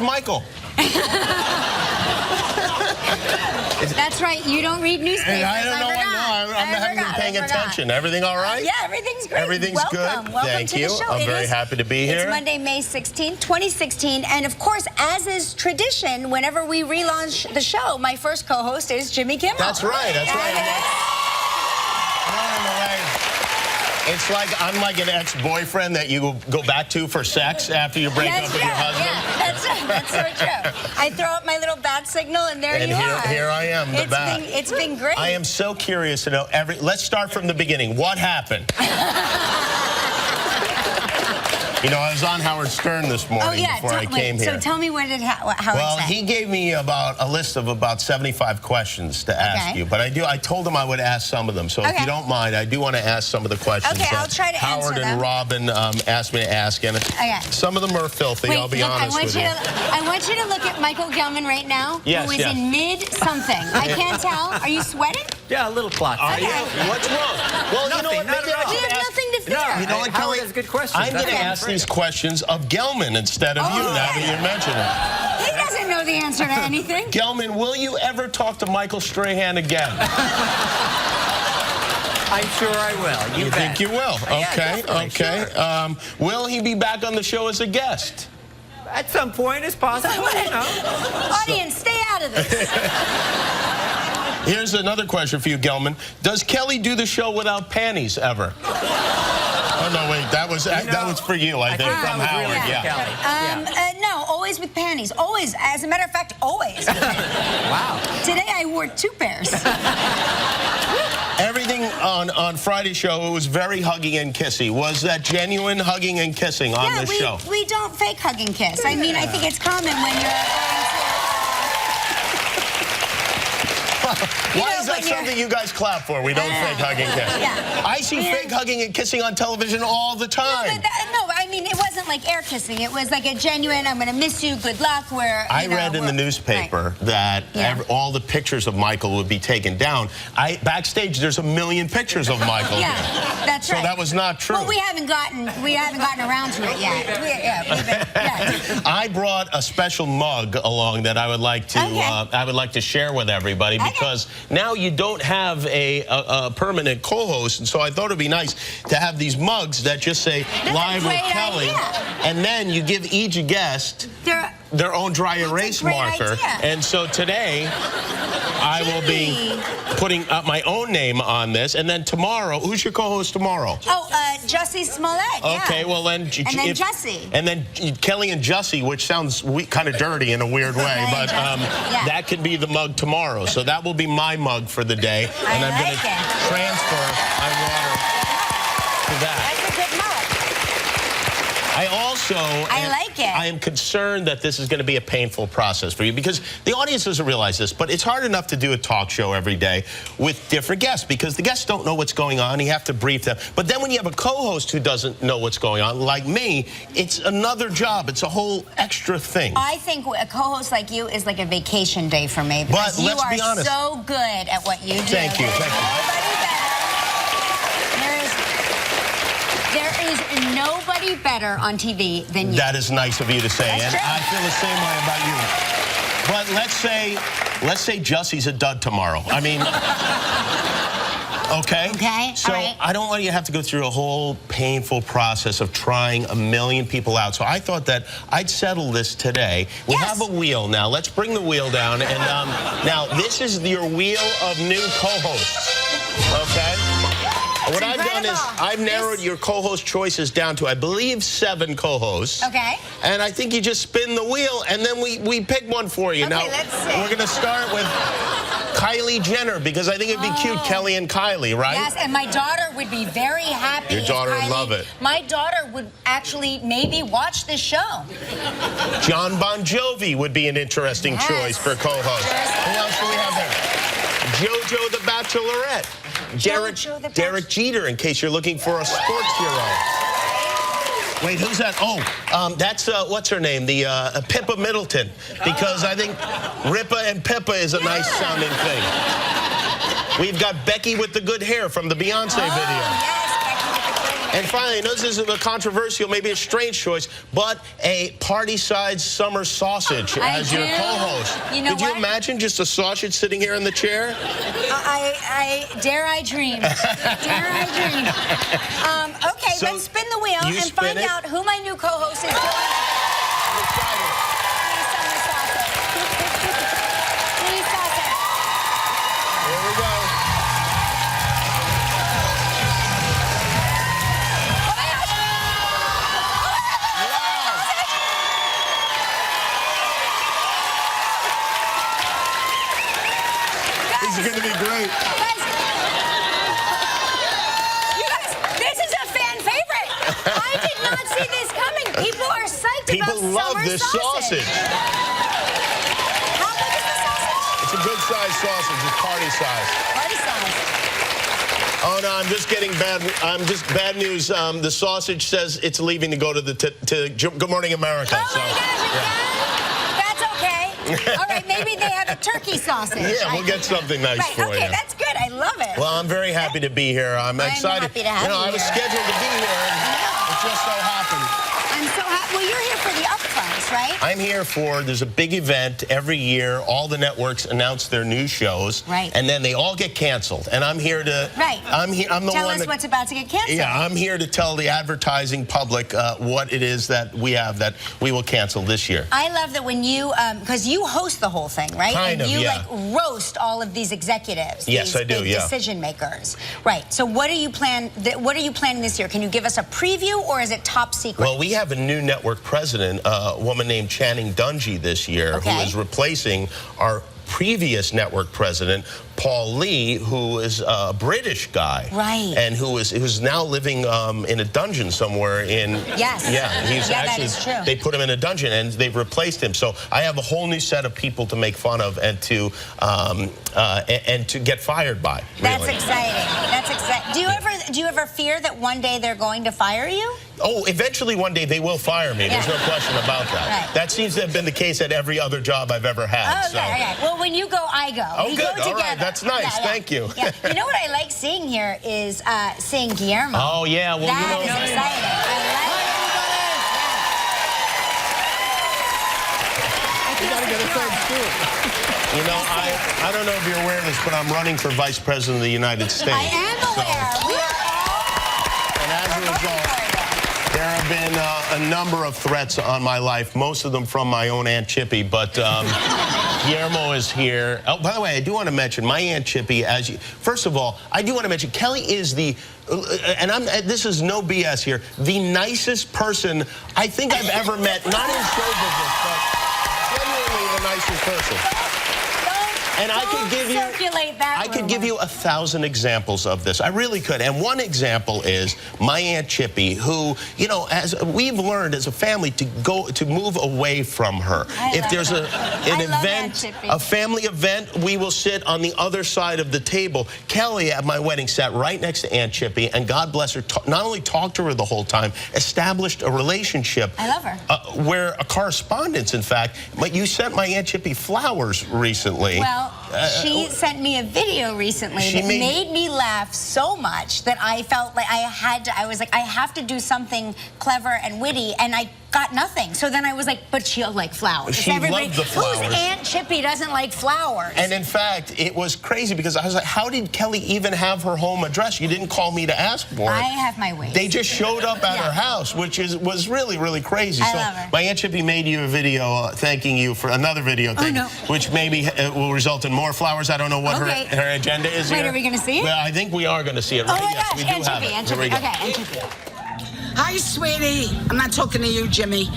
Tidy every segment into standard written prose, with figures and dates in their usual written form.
Michael? That's right. You don't read newspapers. I don't know. I haven't been paying attention. Everything all right? Yeah, everything's great. Everything's good. Welcome Thank to you. the show. I'm very happy to be here. It's Monday, May 16th, 2016. And of course, as is tradition, whenever we relaunch the show, my first co-host is Jimmy Kimmel. That's right. That's right. It's like I'm like an ex-boyfriend that you go back to for sex after you break up with your husband. Yeah, that's so true. I throw up my little bat signal, and there you are. Here I am, the bat. It's been great. I am so curious to know let's start from the beginning. What happened? You know, I was on Howard Stern this morning before I came here. So tell me how it Well, he gave me a list of about 75 questions to ask you, but I told him I would ask some of them. So if you don't mind, I do want to ask some of the questions I'll try to Howard answer and them. Robin asked me to ask. And some of them are filthy, Wait, I'll be honest with you. I want you to look at Michael Gelman right now, who is in mid-something. I can't tell. Are you sweating? Yeah, a little clock. What's wrong? Well, you know what? We have nothing to fear. You know what, Kelly? That's a good question. I'm going to ask these questions of Gelman instead of you, now that you mention it. He doesn't know the answer to anything. Gelman, will you ever talk to Michael Strahan again? I'm sure I will. You bet. think you will? Okay, okay. Sure. Will he be back on the show as a guest? At some point, it's possible, you know. Audience, stay out of this. Here's another question for you, Gelman. Does Kelly do the show without panties ever? Oh, no, wait, that was for you, I think, from Howard. No, always with panties. Always. As a matter of fact, always. Wow. Today I wore 2 pairs. Everything on Friday's show, it was very huggy and kissy. Was that genuine hugging and kissing on this show? We don't fake hug and kiss. I mean, I think it's common when you're... Why is that something you guys clap for? We don't fake hugging and kiss. Yeah. I see fake hugging and kissing on television all the time. No, I mean, it wasn't like air kissing. It was like a genuine, I'm going to miss you, good luck, where, I read in the newspaper that all the pictures of Michael would be taken down. Backstage, there's 1 million pictures of Michael. Yeah, that's right. So that was not true. Well, we haven't gotten around to it yet. I brought a special mug along that I would like to share with everybody because now you don't have a permanent co-host, and so I thought it'd be nice to have these mugs that just say "Live with Kelly," and then you give each guest their own dry erase marker. And so today, I will be putting up my own name on this, and then tomorrow, who's your co-host tomorrow? Oh, Jussie Smollett. Okay, well then, Jussie. And then Kelly and Jussie, which sounds kind of dirty in a weird way, but that could be the mug tomorrow. So that will be my mug for the day, and I'm going to transfer my water to that. That's a good mug. I am concerned that this is going to be a painful process for you because the audience doesn't realize this, but it's hard enough to do a talk show every day with different guests because the guests don't know what's going on. You have to brief them. But then when you have a co-host who doesn't know what's going on, like me, it's another job. It's a whole extra thing. I think a co-host like you is like a vacation day for me because but let's be honest. You are so good at what you do. Thank you. Thank you. There is nobody better on TV than you. That is nice of you to say, and I feel the same way about you. But let's say Jussie's a dud tomorrow. I mean, okay? So I don't want you to have to go through a whole painful process of trying 1 million people out. So I thought that I'd settle this today. We have a wheel now. Let's bring the wheel down. And now this is your wheel of new co-hosts, okay? What I've done is I've narrowed your co-host choices down to, I believe, 7 co-hosts. Okay. And I think you just spin the wheel, and then we pick one for you. Okay, now, let's see. We're going to start with Kylie Jenner, because I think it'd be cute, Kelly and Kylie, right? Yes, and my daughter would be very happy. Your daughter would love it. My daughter would actually maybe watch this show. John Bon Jovi would be an interesting choice for co-host. Who else do we have there? JoJo the Bachelorette. Derek Jeter, in case you're looking for a sports hero. Wait, who's that? Oh, that's, what's her name? The Pippa Middleton. Because I think Rippa and Pippa is a nice sounding thing. We've got Becky with the good hair from the Beyonce video. Yes, Becky with the good hair. And finally, I know this is a controversial, maybe a strange choice, but a party-sized summer sausage as your co-host. You know Could you imagine just a sausage sitting here in the chair? Dare I dream. Dare I dream. Okay, So let's spin the wheel and find out who my new co-host is. Here we go. This is going to be great. You guys, this is a fan favorite. I did not see this coming. People are psyched about People love summer this sausage. How big is the sausage? It's a good size sausage. It's party size. Party size. Oh no, I'm just getting bad. Bad news. The sausage says it's leaving to go to Good Morning America. Oh my gosh, that's okay. All right, maybe they have a turkey sausage. Yeah, we'll get something nice for you. Okay, that's good. I love it. Well, I'm very happy to be here. I'm excited. Happy to have you. I was scheduled to be here, and it just so happened. I'm so happy. Well, you're here for the upfronts, right? I'm here there's a big event every year. All the networks announce their new shows. Right. And then they all get canceled. And I'm here to... Right. I'm the one Tell us what's about to get canceled. Yeah, I'm here to tell the advertising public what it is that we have that we will cancel this year. I love that when you, because you host the whole thing, right? Kind of, you yeah. like roast all of these executives. Yes, these I do, big yeah. decision makers. Right. So what are you planning this year? Can you give us a preview, or is it top secret? Well, we have a new network president, a woman named Channing Dungey this year, who is replacing our previous network president, Paul Lee, who is a British guy. Right. And who's now living in a dungeon somewhere in... Yes. Yeah, he's actually... that is true. They put him in a dungeon, and they've replaced him. So I have a whole new set of people to make fun of and to get fired by. Really. That's exciting. That's exciting. Do you ever fear that one day they're going to fire you? Oh, eventually one day they will fire me. There's no question about that. Right. That seems to have been the case at every other job I've ever had. Okay, okay. Well, when you go, I go. Oh, we good. go together. All right. That's nice. Thank you. Yeah. You know what I like seeing here is seeing Guillermo. Oh, yeah. Well, that is exciting. I like it. You got to get a third scoop. You know, I don't know if you're aware of this, but I'm running for Vice President of the United States. I am aware. We are all... And as a result, there have been a number of threats on my life, most of them from my own Aunt Chippy, but Guillermo is here. Oh, by the way, I do want to mention my Aunt Chippy. First of all, I do want to mention Kelly is the, this is no BS here, the nicest person I think I've ever met, not in show business, but genuinely the nicest person. And I could give you 1,000 examples of this. I really could. And one example is my Aunt Chippy, who, you know, as we've learned as a family to move away from her. If there's an event, a family event, we will sit on the other side of the table. Kelly at my wedding sat right next to Aunt Chippy, and God bless her, not only talked to her the whole time, established a relationship. I love her. Where a correspondence, in fact. But you sent my Aunt Chippy flowers recently. Well, she sent me a video recently that made me laugh so much that I felt like I was like, I have to do something clever and witty, and I got nothing. So then I was like, but she'll like flowers. She loved the flowers. Whose Aunt Chippy doesn't like flowers? And in fact, it was crazy because I was like, how did Kelly even have her home address? You didn't call me to ask for it. I have my ways. They just showed up at her house, which was really, really crazy. I love her. My Aunt Chippy made you a video thanking you for another video, which maybe will result in more flowers. I don't know what her agenda is here. Wait, are we going to see it? Well, I think we are going to see it. Oh right? my Yes, gosh, we Aunt do have Chippy, it. Aunt Chippy. Okay, Aunt Chippy. Hi, sweetie. I'm not talking to you, Jimmy.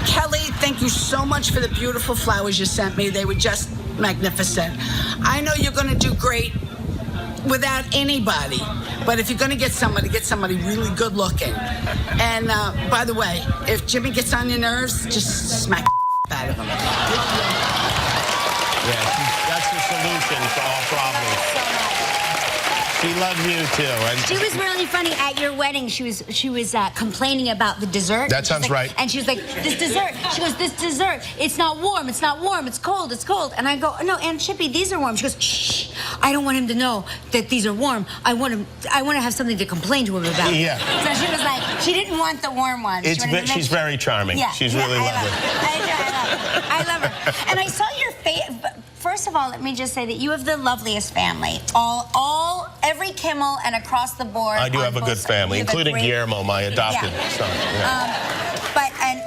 Kelly, thank you so much for the beautiful flowers you sent me. They were just magnificent. I know you're going to do great without anybody, but if you're going to get somebody really good looking. And by the way, if Jimmy gets on your nerves, just smack out of him. Yeah, that's the solution to all problems. She loves you too. And she was really funny at your wedding. She was complaining about the dessert. That sounds right. And she was like, this dessert. She goes, this dessert. It's not warm. It's not warm. It's cold. It's cold. And I go, no, Aunt Chippy, these are warm. She goes, shh. I don't want him to know that these are warm. I want to have something to complain to him about. Yeah. So she was like, she didn't want the warm ones. She's very charming. Yeah. She's really lovely. I love her. And I saw your face. First of all, let me just say that you have the loveliest family. Every Kimmel and across the board. I do have a good family, including Guillermo, my adopted son. Yeah.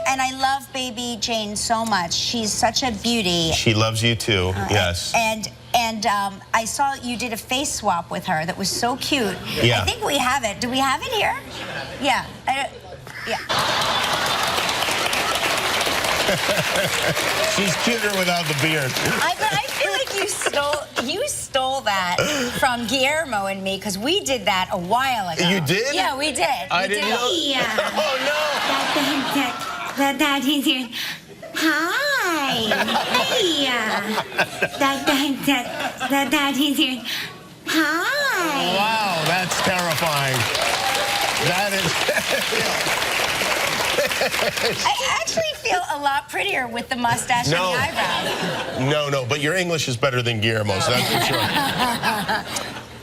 And I love baby Jane so much. She's such a beauty. She loves you too. Yes. And I saw you did a face swap with her that was so cute. Yeah. I think we have it. Do we have it here? Yeah. Yeah. She's cuter without the beard. I feel like you stole that from Guillermo and me because we did that a while ago. You did? Yeah, we did. I didn't know. Yeah. Oh no. Hi. Hi. Wow, that's terrifying. That is. I actually feel a lot prettier with the mustache and the eyebrows. No, but your English is better than Guillermo's, that's for sure.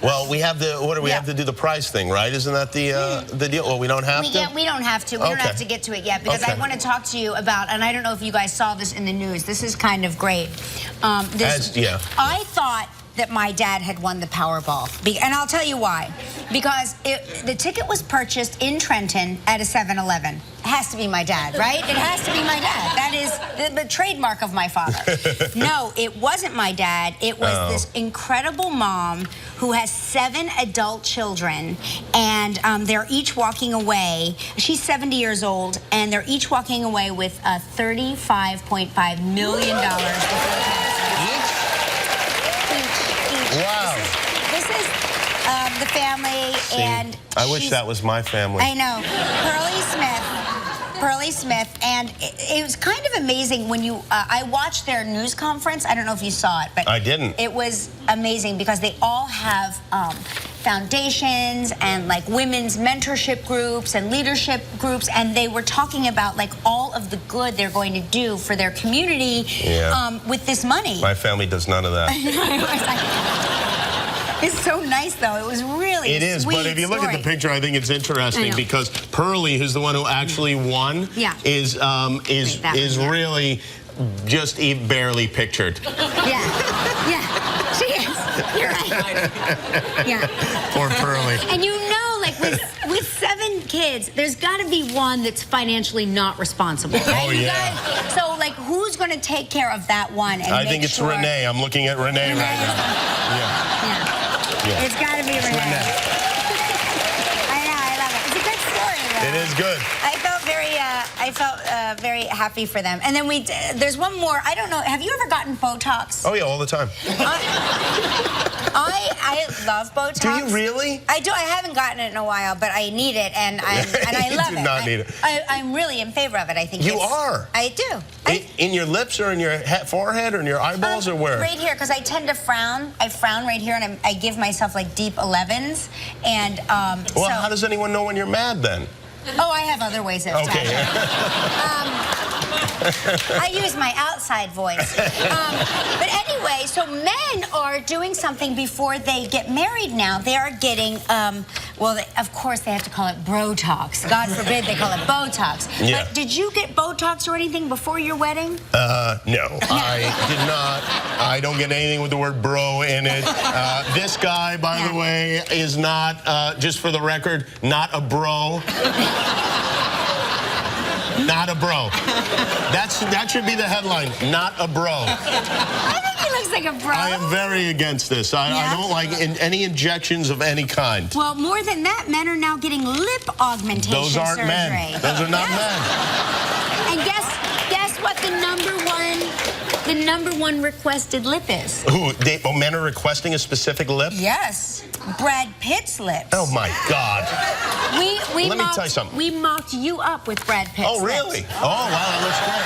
Well, we have we have to do the prize thing, right? Isn't that the deal? Well, we don't have to? We don't have to. We don't have to get to it yet because I want to talk to you about, and I don't know if you guys saw this in the news. This is kind of great. I thought that my dad had won the Powerball. And I'll tell you why. Because the ticket was purchased in Trenton at a 7-Eleven. It has to be my dad, right? It has to be my dad. That is the trademark of my father. No, it wasn't my dad. It was this incredible mom who has 7 adult children, and they're each walking away. She's 70 years old, and they're each walking away with $35.5 million before taxes. Wow. This is the family, and I wish that was my family. I know. Pearlie Smith, and it was kind of amazing when I watched their news conference. I don't know if you saw it, but I didn't. It was amazing because they all have foundations and like women's mentorship groups and leadership groups, and they were talking about like all of the good they're going to do for their community with this money. My family does none of that. It's so nice, though. It was really It is, but if you look at the picture, I think it's interesting because Pearlie, who's the one who actually won, is really just barely pictured. Yeah, she is. You're right. Yeah. Poor Pearlie. And you know, like with 7 kids, there's got to be one that's financially not responsible. Right? Oh yeah. So like, who's going to take care of that one? And I think it's Renee. I'm looking at Renee right now. Yeah. It's got to be Renee. I know, I love it. It's a good story, though. It is good. I felt very happy for them. And then there's one more. I don't know. Have you ever gotten Botox? Oh yeah, all the time. I love Botox. Do you really? I do. I haven't gotten it in a while, but I need it, and I love it. You do not need it. I'm really in favor of it. I think you are. I do. In your lips or in your forehead or in your eyeballs or where? Right here, because I tend to frown. I frown right here, and I give myself like deep 11s. And well, how does anyone know when you're mad then? Oh, I have other ways of okay. I use my outside voice. But anyway, so men are doing something before they get married now. They are getting, of course they have to call it Brotox. God forbid they call it Botox. Yeah. But did you get Botox or anything before your wedding? No, I did not. I don't get anything with the word bro in it. This guy, by the way, is not, just for the record, not a bro. Not a bro. That should be the headline. Not a bro. I think he looks like a bro. I am very against this. I don't like any injections of any kind. Well, more than that, men are now getting lip augmentation Those aren't surgery. men. Those are not men. And guess what the number one requested lip is? Who? Men are requesting a specific lip? Yes. Brad Pitt's lips. Oh my God. Let me tell you something. We mocked you up with Brad Pitt's Oh, really? lips. Oh, wow, that looks great.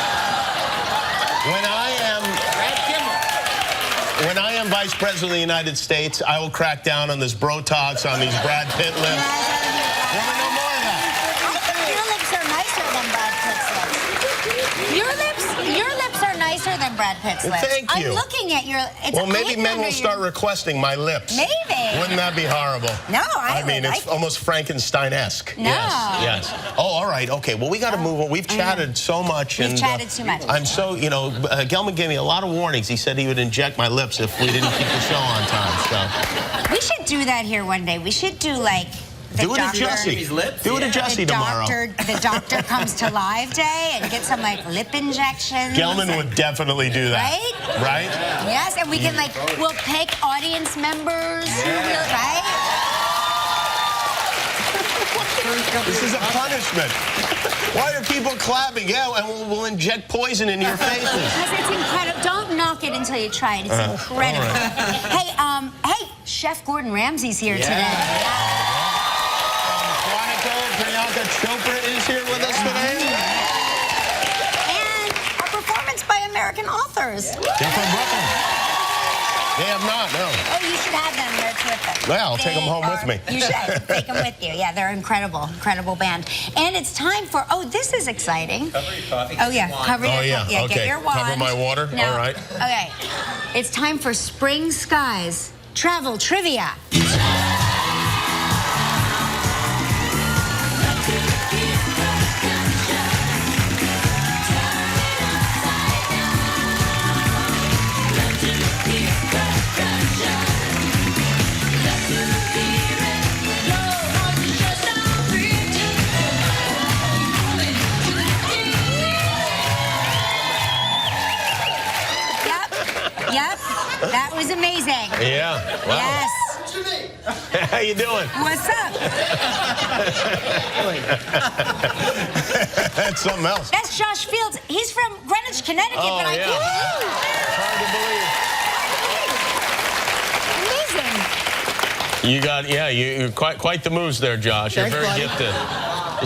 When I am Vice President of the United States, I will crack down on this Botox, on these Brad Pitt lips. Want to know more of that? I think your lips are nicer than Brad Pitt's lips. Your lips are nicer than Brad Pitt's lips. Thank you. I'm looking at your. Well, maybe men will start requesting my lips. Maybe. Wouldn't that be horrible? No, I mean, would it's almost Frankenstein-esque. No. Yes. Oh, all right. Okay. Well, we got to move on. We've chatted so much. We've chatted too much. I'm so, Gelman gave me a lot of warnings. He said he would inject my lips if we didn't keep the show on time. So. We should do that here one day. We should do like. Do it at Jesse. Do it at Jesse tomorrow. The doctor comes to Live Day and gets some like lip injections. Gelman would definitely do that. Right? Right? Yes, and we can we'll pick audience members. Right? This is a punishment. Why are people clapping? Yeah, and we'll inject poison in your faces. Because it's incredible. Don't knock it until you try it. It's incredible. Right. Hey, Chef Gordon Ramsay's here today. Priyanka Chopra is here with us today. And a performance by American authors. They're from Brooklyn. They have not, no. Oh, you should have them. They're terrific. Well, I'll take them home with me. You should. Take them with you. Yeah, they're incredible. Incredible band. And it's time for, this is exciting. Cover your coffee. Oh, yeah. Cover your okay. Get your wand. Cover my water? No. All right. Okay. It's time for Spring Skies Travel Trivia. Yep, that was amazing. Yeah, wow. Yes. How you doing? What's up? That's something else. That's Josh Fields. He's from Greenwich, Connecticut, Oh, but I yeah. can't believe. Hard to believe. You got, you're quite the moves there, Josh. You're very gifted.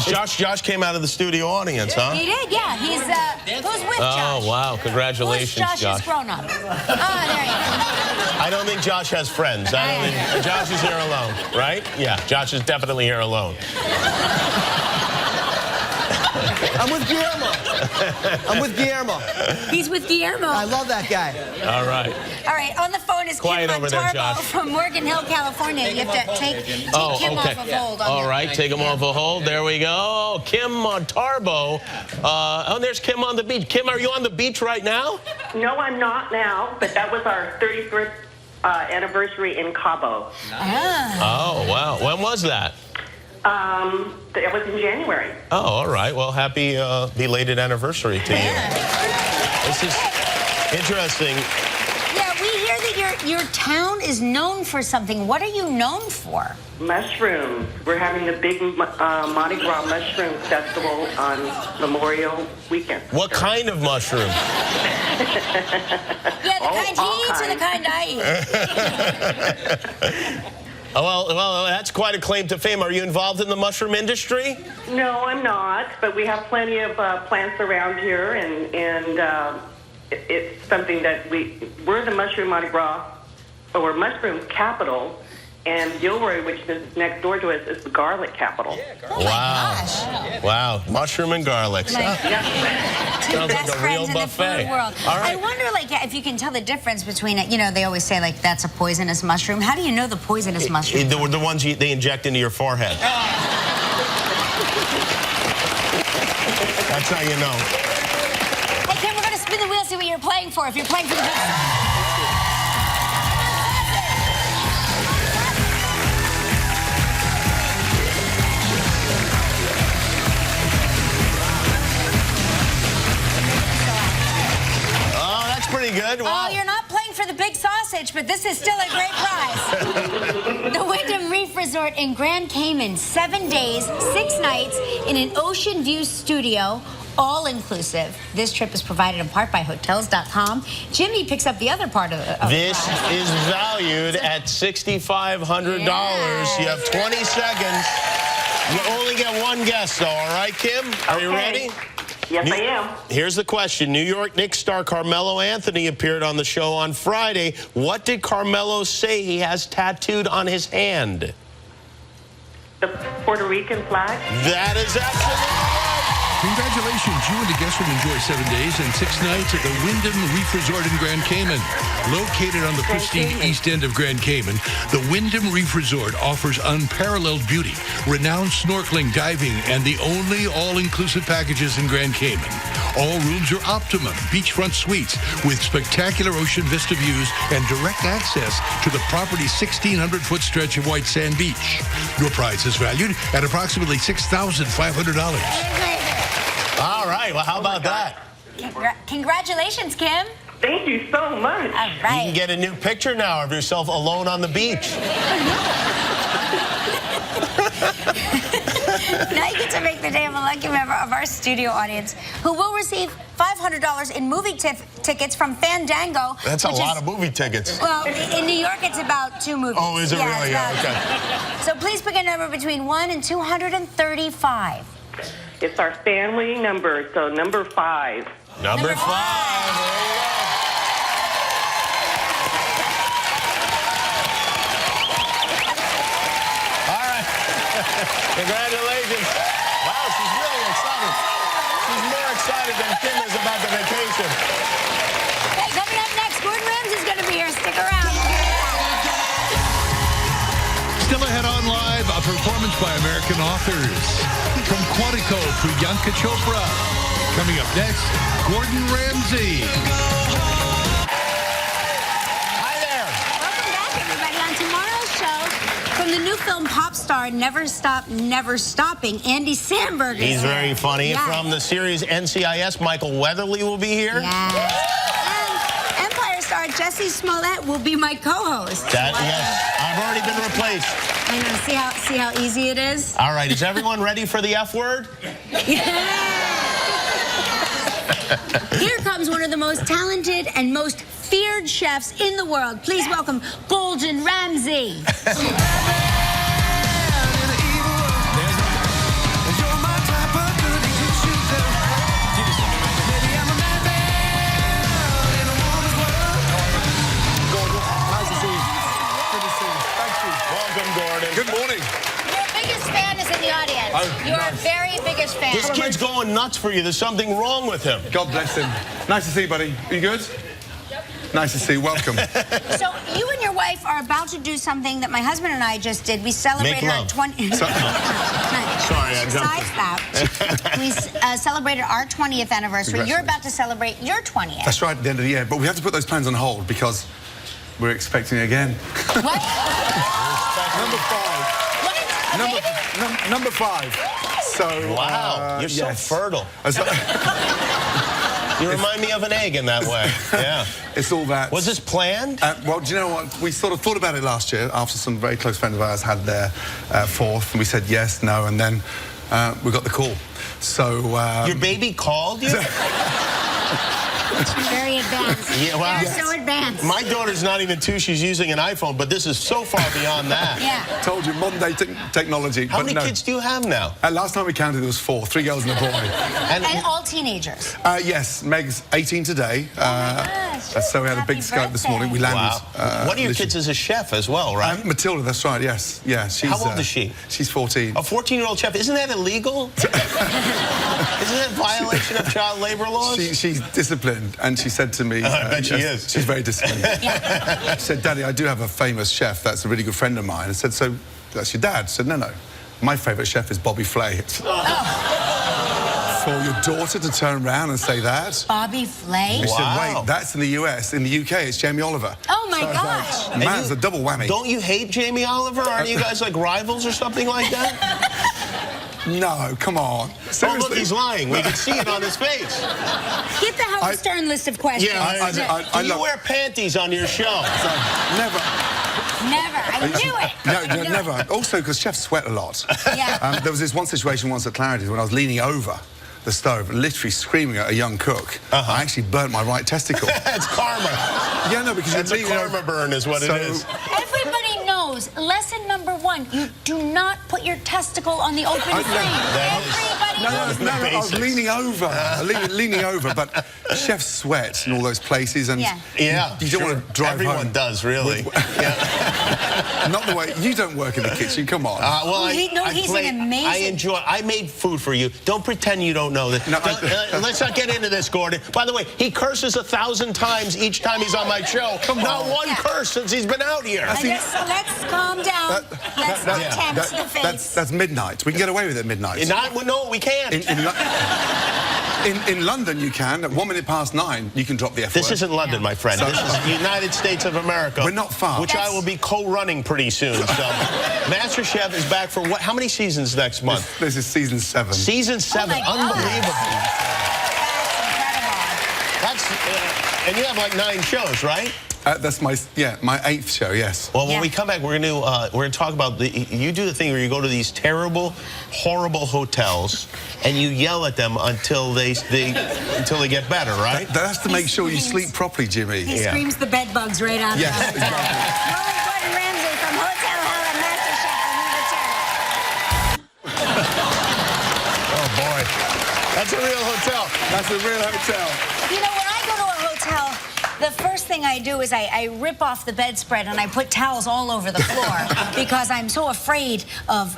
Josh came out of the studio audience, huh? He did, yeah. He's who's with Josh? Oh, wow. Congratulations, Who's Josh's grown up? Oh, there you go. I don't think Josh has friends. I don't think Josh is here alone, right? Yeah, Josh is definitely here alone. I'm with Guillermo. I'm with Guillermo. He's with Guillermo. I love that guy. All right. All right, on the phone is Quiet Kim over there, Montalvo Josh. from Morgan Hill, California. You have to take Kim off of hold. All right, take him off of hold. There we go. Kim Montalvo. There's Kim on the beach. Kim, are you on the beach right now? No, I'm not now, but that was our 31st anniversary in Cabo. Oh, wow. When was that? It was in January. Oh, all right. Well, happy belated anniversary to you. This is interesting. Yeah, we hear that your town is known for something. What are you known for? Mushrooms. We're having the big Mardi Gras Mushroom Festival on Memorial Weekend. What kind of mushroom? Yeah, the kind he eats or the kind I eat? Well, that's quite a claim to fame. Are you involved in the mushroom industry? No, I'm not, but we have plenty of plants around here, and it's something that we're the Mushroom Mardi Gras, or we're Mushroom Capital, and Gilroy, which is next door to us, is the Garlic Capital. Oh my gosh. Wow, mushroom and garlic. Two Sounds like best a friends real in the buffet. food world. All right. I wonder, if you can tell the difference between it. You know, they always say, that's a poisonous mushroom. How do you know the poisonous mushroom? The ones they inject into your forehead. That's how you know. Hey, Kim, we're going to spin the wheel, see what you're playing for. If you're playing for the... Pretty good. Wow. Oh, you're not playing for the big sausage, but this is still a great prize. The Wyndham Reef Resort in Grand Cayman, 7 days, 6 nights in an ocean view studio, all inclusive. This trip is provided in part by Hotels.com. Jimmy picks up the other part of this is valued at $6,500. You have 20 seconds. You only get one guess, though. All right, Kim? Are you ready? Yes, I am. Here's the question. New York Knicks star Carmelo Anthony appeared on the show on Friday. What did Carmelo say he has tattooed on his hand? The Puerto Rican flag. That is absolutely right. Congratulations, you and the guests will enjoy 7 days and 6 nights at the Wyndham Reef Resort in Grand Cayman. Located on the pristine east end of Grand Cayman, the Wyndham Reef Resort offers unparalleled beauty, renowned snorkeling, diving, and the only all-inclusive packages in Grand Cayman. All rooms are optimum beachfront suites with spectacular ocean vista views and direct access to the property's 1,600-foot stretch of white sand beach. Your prize is valued at approximately $6,500. All right. Well, how about that? Congratulations, Kim. Thank you so much. All You right. can get a new picture now of yourself alone on the beach. Now you get to make the day of a lucky member of our studio audience who will receive $500 in movie tickets from Fandango. That's a lot of movie tickets. Well, in New York, it's about 2 movies. Oh, is it really? it's Yeah, about okay. So please pick a number between 1 and 235. It's our family number, so number 5. Number 5. All right. Congratulations. Wow, she's really excited. She's more excited than Kim is about the vacation. Hey, coming up next, Gordon Ramsay's going to be here. Stick around. Still ahead on live, a performance by American authors. From Quantico, Priyanka Chopra. Coming up next, Gordon Ramsay. Hi there. Welcome back, everybody. On tomorrow's show, from the new film Pop Star, Never Stop, Never Stopping, Andy Samberg is He's here. very funny. Yes. From the series NCIS, Michael Weatherly will be here. Yes. And Empire star Jesse Smollett will be my co-host. Yes, I've already been replaced. I know. See how easy it is? All right, is everyone ready for the F word? Here comes one of the most talented and most feared chefs in the world. Please welcome Gordon Ramsay. Welcome, Gordon. Good morning. Your biggest fan is in the audience. Oh, You're nice. a very biggest fan. This kid's going nuts for you. There's something wrong with him. God bless him. Nice to see you, buddy. Are you good? Nice to see you. Welcome. So you and your wife are about to do something that my husband and I just did. We celebrated Make our love. 20. Sorry, I jumped. Besides that, we celebrated our 20th anniversary. You're about to celebrate your 20th. That's right, at the end of the year. But we have to put those plans on hold because we're expecting again. What? Number 5. Number 5. So, Wow, you're so yes. fertile. So- You remind me of an egg in that way. Yeah. It's all that. Was this planned? Well, do you know what? We sort of thought about it last year after some very close friends of ours had their 4th, and we said yes, no, and then we got the call. So Your baby called you? Very advanced. Yeah, wow. They're so advanced. My daughter's not even 2. She's using an iPhone, but this is so far beyond that. Yeah. told you, modern day technology. How but many no. kids do you have now? Last time we counted, there was 4, 3 girls and a boy. And all teenagers. Yes, Meg's 18 today. gosh. So we had a Happy big scope this morning. We birthday. landed. Wow. One of your literally- kids is a chef as well, right? Matilda, that's right, yes. Yeah, she's, How old is she? She's 14. A 14-year-old chef. Isn't that illegal? Isn't that violation of child labor laws? She's disciplined, and she said to me... I bet she yes, is. She's very disciplined. She said, Daddy, I do have a famous chef that's a really good friend of mine. I said, so that's your dad? I said, no. My favourite chef is Bobby Flay. For your daughter to turn around and say that? Bobby Flay? She said, Wow. wait, that's in the US. In the UK, it's Jamie Oliver. Oh, my So I was gosh. like, man, it's a double whammy. Don't you hate Jamie Oliver? Aren't you guys like rivals or something like that? No, come on. Oh, look, Seriously. he's lying. We can see it on his face. Get the Howard Stern list of questions. I Do you love- wear panties on your show? Never. Never. I knew it. No, never. Also, because chefs sweat a lot. Yeah. There was this one situation once at Clarity's when I was leaning over the stove, literally screaming at a young cook. I actually burnt my right testicle. That's karma. Yeah, no, because That's you're a leaning karma over. burn is what So- it is. Everybody knows lesson number 1, you do not put your testicle on the open flame. Everybody knows No, I was leaning over, but chefs sweat in all those places, and you don't want to drive home. Everyone does, really. Not the way, you don't work in the kitchen, come on. Well, he's an amazing... I made food for you. Don't pretend you don't know this. No, let's not get into this, Gordon. By the way, he curses 1,000 times each time he's on my show. Not one curse since he's been out here. Let's calm down. Let's not tempt the face. That's midnight. We can get away with it at midnight. No, we can't. In London, you can. At 9:01, you can drop the F word. This isn't London, my friend. This is the United States of America. We're not far. Which I will be co-running pretty soon. So, MasterChef is back for what? How many seasons next month? This is season 7. Season 7. Unbelievable. That's and you have like 9 shows, right? That's my 8th show, yes. Well, when we come back, we're gonna talk about you do the thing where you go to these terrible, horrible hotels and you yell at them until they get better, right? That's to make sure you sleep properly, Jimmy. He screams the bed bugs right out of Yes, exactly. Gordon Ramsay from Hotel Hell and MasterChef and Oh boy, that's a real hotel. That's a real hotel. You know, when I go to a hotel, the first thing I do is I rip off the bedspread and I put towels all over the floor because I'm so afraid of,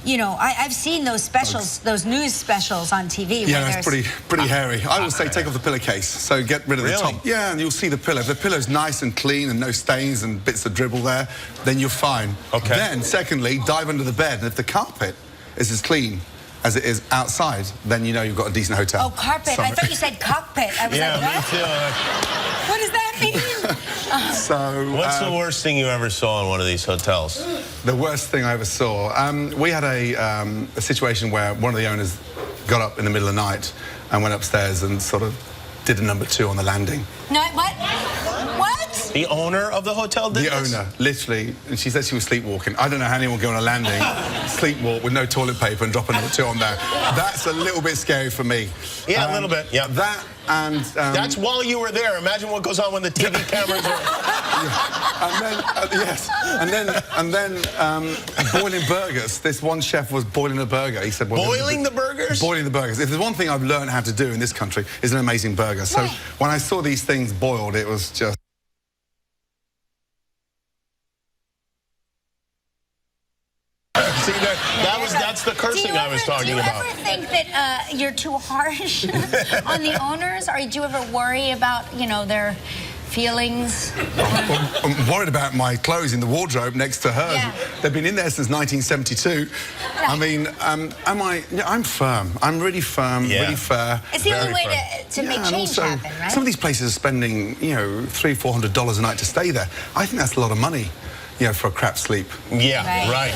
you know, I've seen those specials, those news specials on TV. Yeah, that's pretty hairy. I would say take off the pillowcase, so get rid of the top. Yeah, and you'll see the pillow. If the pillow's nice and clean and no stains and bits of dribble there, then you're fine. Okay. Then, secondly, dive under the bed, and if the carpet is as clean as it is outside, then you know you've got a decent hotel. Oh, carpet. Sorry. I thought you said cockpit. I was like, what? Me too. What does that mean? So, what's the worst thing you ever saw in one of these hotels? The worst thing I ever saw? We had a situation where one of the owners got up in the middle of the night and went upstairs and sort of did a number 2 on the landing. No, what? What? The owner of the hotel did this? The owner, literally, and she said she was sleepwalking. I don't know how anyone would go on a landing, sleepwalk with no toilet paper and drop a number 2 on there. That's a little bit scary for me. Yeah, a little bit, yeah. That and... that's while you were there. Imagine what goes on when the TV cameras are... And then boiling burgers. This one chef was boiling a burger. He said... Well, boiling the burgers? Boiling the burgers. If there's one thing I've learned how to do in this country, is an amazing burger. So when I saw these things boiled, it was just... See, that's the cursing I was talking about. Do you ever think that you're too harsh on the owners, or do you ever worry about, you know, their feelings? I'm worried about my clothes in the wardrobe next to hers. Yeah. They've been in there since 1972. I mean, I'm firm. I'm really firm, really fair. It's the only way to make change happen, right? Some of these places are spending, you know, $300-400 a night to stay there. I think that's a lot of money. You know, for a crap sleep. Yeah, right,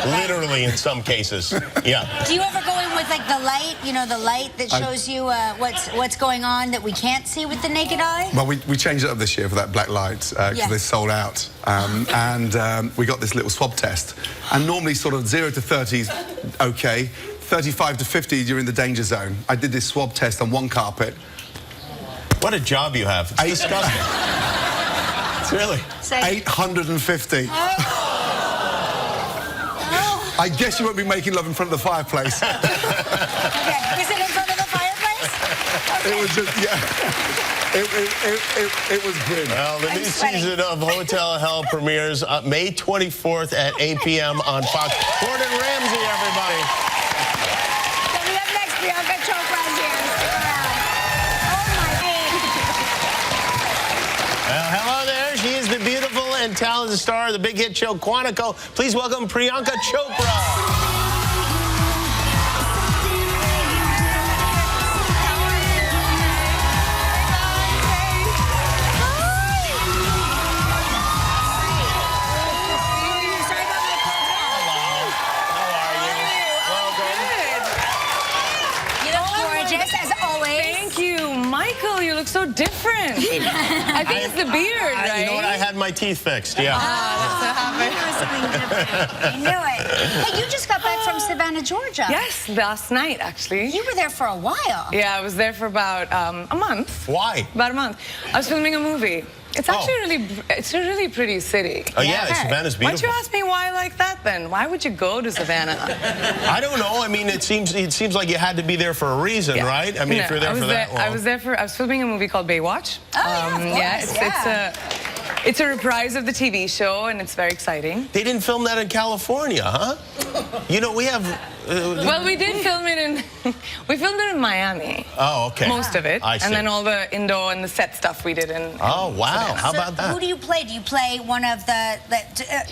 Literally in some cases, yeah. Do you ever go in with, like, the light, you know, the light that shows you what's going on that we can't see with the naked eye? Well, we changed it up this year for that black light because they sold out. And we got this little swab test. And normally sort of 0 to 30 is okay. 35 to 50, you're in the danger zone. I did this swab test on one carpet. What a job you have. It's disgusting. Really? 850. I guess you won't be making love in front of the fireplace. Okay. Is it in front of the fireplace? Okay. It was just, it was grim. Well, the new season of Hotel Hell premieres May 24th at 8 p.m. on Fox. Gordon Ramsay, everybody. Coming up next, Priyanka Chopra is here. Stick around. Oh, my God. Well, hello there. She is the beautiful and talented star of the big hit show Quantico. Please welcome Priyanka Chopra. So different. I think it's the beard, right? You know what? I had my teeth fixed, yeah. That's what happened. I knew something different. I knew it. Hey, you just got back from Savannah, Georgia. Yes, last night, actually. You were there for a while. Yeah, I was there for about a month. Why? About a month. I was filming a movie. It's actually it's a really pretty city. Oh yeah, Savannah's beautiful. Why'd you ask me why like that then? Why would you go to Savannah? I don't know. I mean, it seems like you had to be there for a reason, right? I mean, if you're there for that long. I was filming a movie called Baywatch. It's a reprise of the TV show, and it's very exciting. They didn't film that in California, huh? You know, we have... well, we did film it in... we filmed it in Miami. Oh, okay. Most of it. I see. And then all the indoor and the set stuff we did in... Oh, wow. Savannah. How about that? Who do you play? Do you play one of the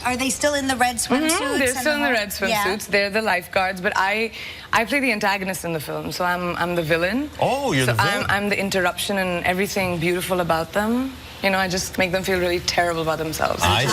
are they still in the red swimsuits? They're still in the red swimsuits. Yeah. They're the lifeguards, but I play the antagonist in the film, so I'm the villain. Oh, you're the villain. I'm the interruption and everything beautiful about them. You know, I just make them feel really terrible about themselves. I see.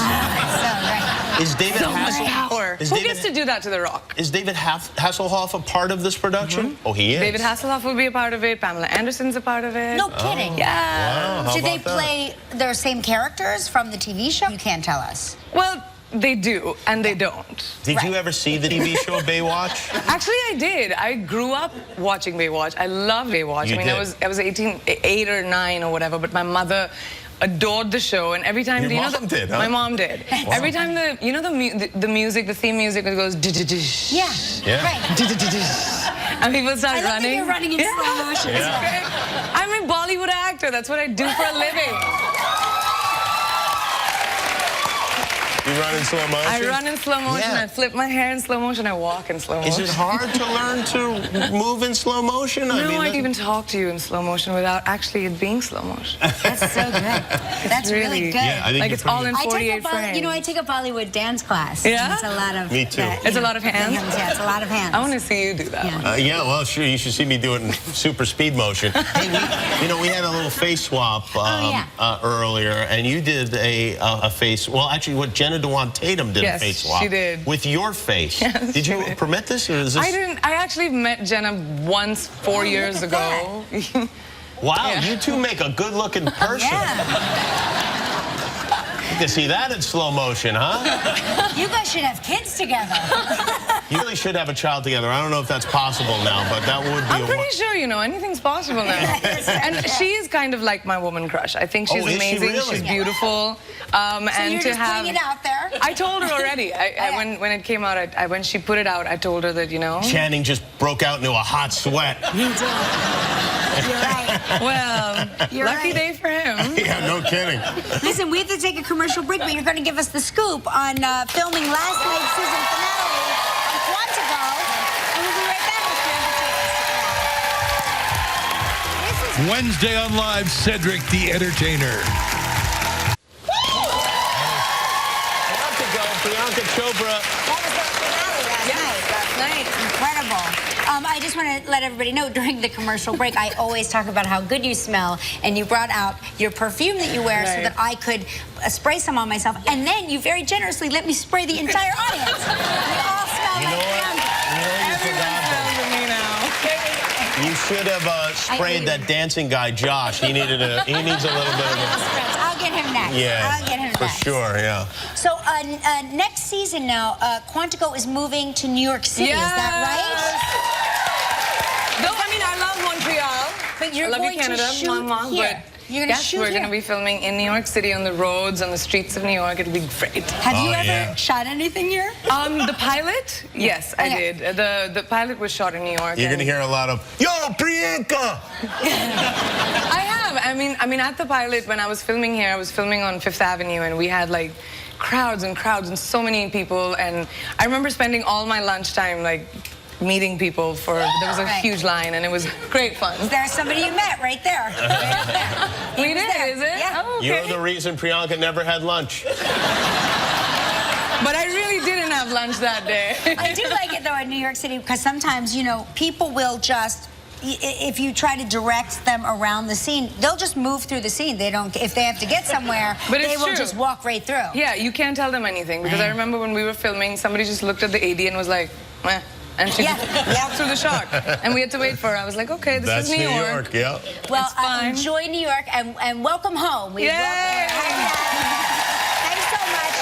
So great. Is David Hasselhoff? Who gets to do that to The Rock? Is David Hasselhoff a part of this production? Oh, he is. David Hasselhoff will be a part of it. Pamela Anderson's a part of it. No kidding. Yeah. Wow, Do they play their same characters from the TV show? You can't tell us. Well, they do, and they don't. Did you ever see the TV show Baywatch? Actually, I did. I grew up watching Baywatch. I love Baywatch. You I mean, did. I was 8 or 9 or whatever, but my mother adored the show, and every time Your mom did, huh? my mom did. Wow. Every time the music, the theme music, it goes Yeah. Right. and people start I love that running. you're running in slow motion. Yeah. I'm a Bollywood actor. That's what I do for a living. You run in slow motion? I run in slow motion. Yeah. I flip my hair in slow motion. I walk in slow motion. Is it hard to learn to move in slow motion? No, I mean, I'd even talk to you in slow motion without actually it being slow motion. That's so good. That's really good. Yeah, I think Like you're it's all in I 48 frames. You know, I take a Bollywood dance class. Yeah? And it's a lot of... Me too. It's a lot of hands? Yeah, it's a lot of hands. I want to see you do that one. Yeah, well, sure. You should see me do it in super speed motion. Hey, we had a little face swap earlier, and you did a face. Well, actually, what Jenna Dewan Tatum did a face swap. She did. With your face. Yes, did you permit this, or is this? I didn't. I actually met Jenna once 4 years ago. Wow, Yeah. you two make a good-looking person. Yeah. To see that in slow motion, huh? You guys should have kids together. You really should have a child together. I don't know if that's possible now, but that would be I'm pretty sure, you know, anything's possible now. And she is kind of like my woman crush. I think she's is she amazing. really? She's beautiful. So and you're to just have putting it out there. I told her already. When it came out, when she put it out, I told her that, you know. Channing just broke out into a hot sweat. You did. You're right. Well, lucky day for him. Yeah, no kidding. Listen, we have to take a commercial break, but you're going to give us the scoop on filming last night's season finale on Quantico, and we'll be right back with Priyanka Chopra. Wednesday on Live, Cedric the Entertainer. Priyanka Chopra. That was the finale last night. Incredible. I just want to let everybody know, during the commercial break, I always talk about how good you smell, and you brought out your perfume that you wear so that I could spray some on myself, and then you very generously let me spray the entire audience. We all smell like Priyanka. You should have sprayed that dancing guy, Josh. He needs a little bit of a... I'll get him next. Yeah, I'll get him for next. sure, yeah. So next season now, Quantico is moving to New York City. Is that right? No, I mean, I love Montreal. But you're I love going you, Canada, to shoot here. You're going to shoot we're here. going to be filming in New York City, on the roads, on the streets of New York. It'll be great. Have you ever shot anything here? The pilot? Yes, I did. The pilot was shot in New York. You're going to hear a lot of, yo, Priyanka! I have. I mean, at the pilot, when I was filming here, I was filming on Fifth Avenue, and we had like crowds and crowds and so many people. And I remember spending all my lunchtime like meeting people. There was a huge line, and it was great fun. There's somebody you met right there. Right up there. We did, is it? Yeah. Oh, okay. You're the reason Priyanka never had lunch. But I really didn't have lunch that day. I do like it, though, in New York City, because sometimes, you know, people will just... If you try to direct them around the scene, they'll just move through the scene. They don't. If they have to get somewhere, they will just walk right through. Yeah, you can't tell them anything, because I remember when we were filming, somebody just looked at the AD and was like, meh. And she walked through the shot. And we had to wait for her. I was like, okay, this is New York. Yeah. Well, enjoy New York and welcome home. Yay! Thanks so much.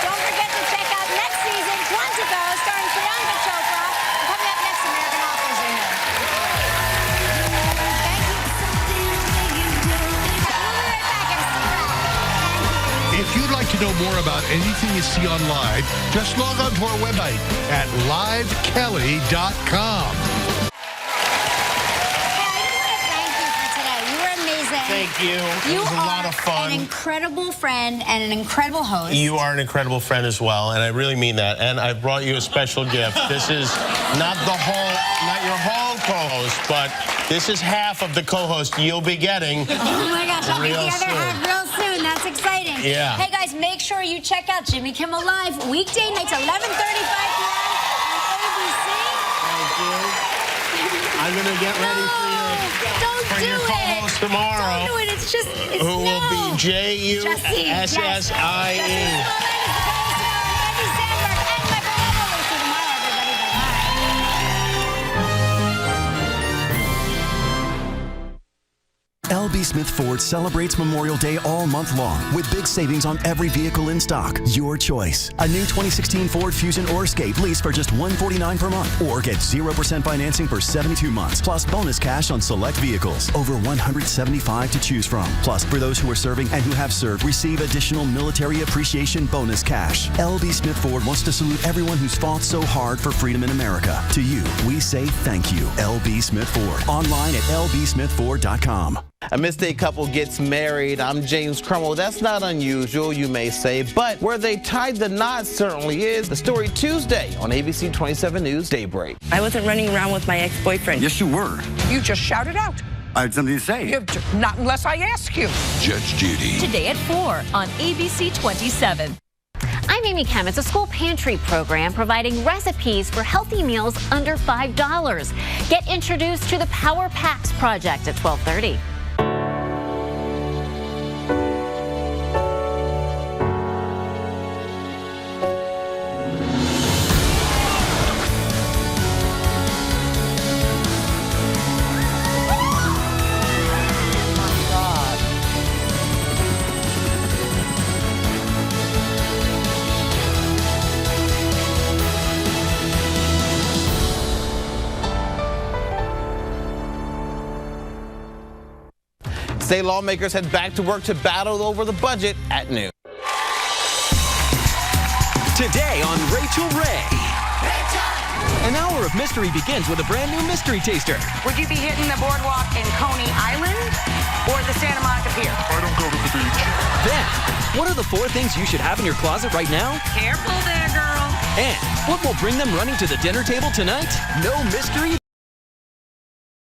Don't forget to check out next season, Quantico, starring Priyanka Chopra. Coming up next, American Authors in here. Thank you. We'll be right back in a second. know more about anything you see on Live, just log on to our website at livekelly.com. Thank you. It was a lot of fun. An incredible friend and an incredible host. You are an incredible friend as well, and I really mean that. And I brought you a special gift. This is not your whole co-host, but this is half of the co-host you'll be getting. Oh my gosh, I'll get the other half real soon. That's exciting. Yeah. Hey guys, make sure you check out Jimmy Kimmel Live weekday nights, 11:35 p.m. on ABC. Thank you. I'm gonna get ready for you. Don't for do your it. co-host tomorrow. Don't do it. It's just, it's who will be Jussie. LB Smith Ford celebrates Memorial Day all month long with big savings on every vehicle in stock. Your choice. A new 2016 Ford Fusion or Escape lease for just $149 per month, or get 0% financing for 72 months, plus bonus cash on select vehicles. Over 175 to choose from. Plus, for those who are serving and who have served, receive additional military appreciation bonus cash. LB Smith Ford wants to salute everyone who's fought so hard for freedom in America. To you, we say thank you. LB Smith Ford. Online at lbsmithford.com. A Mid-State couple gets married. I'm James Cromwell. That's not unusual, you may say, but where they tied the knot certainly is. The story Tuesday on ABC 27 News Daybreak. I wasn't running around with my ex-boyfriend. Yes, you were. You just shouted out. I had something to say. Not unless I ask you. Judge Judy. Today at 4 on ABC 27. I'm Amy Kem. It's a school pantry program providing recipes for healthy meals under $5. Get introduced to the Power Packs Project at 12:30. State lawmakers head back to work to battle over the budget at noon. Today on Rachel Ray. An hour of mystery begins with a brand new mystery taster. Would you be hitting the boardwalk in Coney Island or the Santa Monica Pier? I don't go to the beach. Then, what are the 4 things you should have in your closet right now? Careful there, girl. And what will bring them running to the dinner table tonight? No mystery.